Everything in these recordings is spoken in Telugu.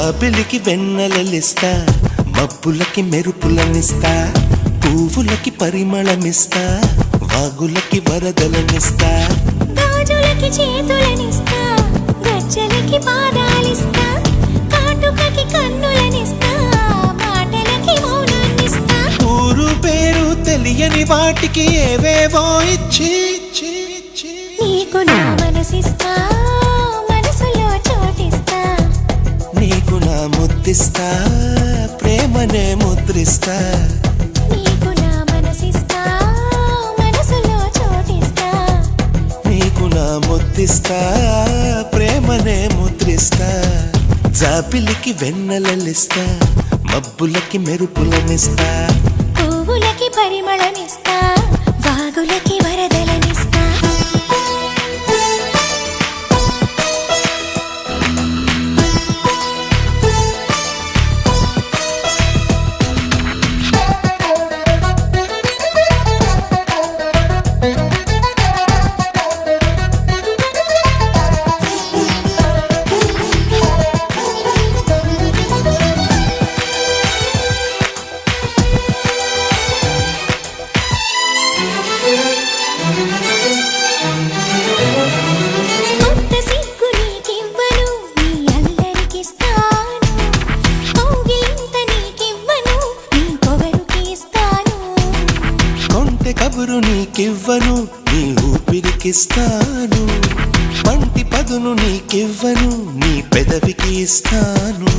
జాబిలికి వెన్నెలలిస్తా, మబ్బులకి మెరుపులనిస్తా, పువ్వులకి పరిమళమిస్తా, వాగులకి వరదలనిస్తా, గాజులకి చేతులనిస్తా, గజ్జలకి పాదాలిస్తా, కాటుకకి కన్నులనిస్తా, మాటలకి మౌనాన్నిస్తా. ఊరు పేరు తెలియని వాటికి ఏవేవో ఇచ్చి నీకు నా మనసిస్తా, మనసులో చోటిస్తా, నీకు నా ముద్దిస్తా, ప్రేమనే ముద్రిస్తా. నీకు నా మనసిస్తా, మనసులో చోటిస్తా, నీకు నా ముద్దిస్తా, ప్రేమనే ముద్రిస్తా. జాబిలికి వెన్నెలలిస్తా, మబ్బులకి మెరుపులనిస్తా, పువ్వులకి పరిమళమిస్తా, వాగులకి వరదలనిస్తా. కొత్త సిగ్గు నీకివ్వను, నీ అల్లరికిస్తాను, కౌగిలింత నీకివ్వను, నీ పొగరుకి ఇస్తాను. కొంటె కబురు నీకివ్వను, నీ ఊపిరికిస్తాను, పంటి పదును నీకివ్వను, నీ పెదవికి ఇస్తాను.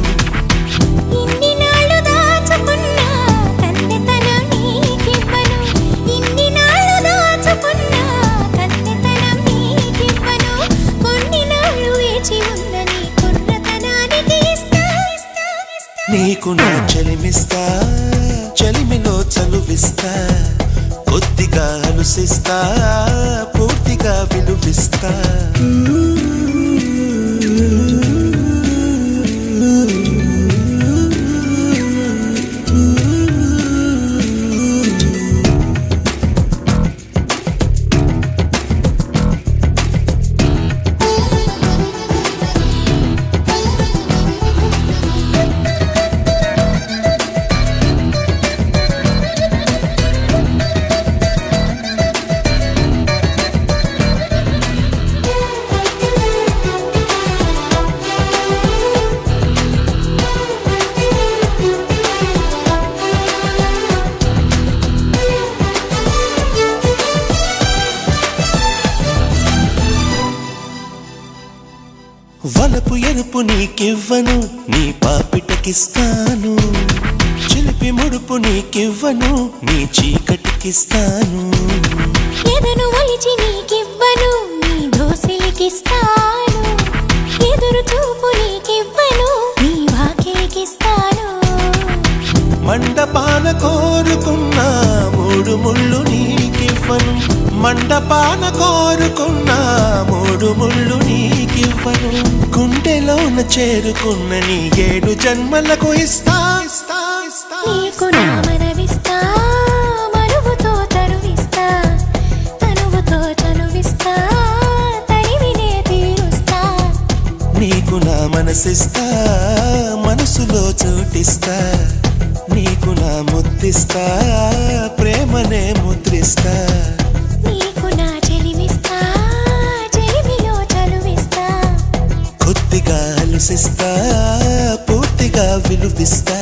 ఇన్ని నాళ్ళు దాచుకున్న కన్నెతనం నీకివ్వను, ఇన్ని నాళ్ళు దాచుకున్న కన్నెతనం నీకివ్వను, కొన్ని నాళ్ళు వేచి ఉన్న నీ కుర్రతనానికి ఇస్తా. నీకు నా చలిమిస్తా, చలిమిలో చలువిస్తా, కొద్దిగా అలుసిస్తా, పూర్తిగా విలువిస్తా. వలపు ఎరుపు నీకివ్వను, నీ పాపిటకిస్తాను, చిలిపి ముడుపు నీకివ్వను, నీ చీకటికిస్తాను. ఎదను ఒలిచి నీకివ్వను, నీ దోసిలికిస్తాను, ఎదురు చూపు నీకివ్వను, నీ వాకిలికిస్తాను. మండపాన కోరుకున్న మూడు ముళ్ళు నీకివ్వను, మండపాన కోరుకున్న మూడు ముళ్ళు నీకివ్వను, గుండెలోన చేరుకున్న నీ 7 జన్మలకు ఇస్తా. నీకు నా మనవిస్తా, మరువుతో తరువిస్తా, తనువుతో చనువిస్తా, తరివినే తీరుస్తా. నీకు నా మనసిస్తా, మనసులో చోటిస్తా, నీకు నా ముద్దిస్తా, ప్రేమనే ముద్రిస్తా. నీకు నా చెలిమిస్తా, చెలిమిలో చలువిస్తా, కొద్దిగా అలసిస్తా, పూర్తిగా విలువిస్తా.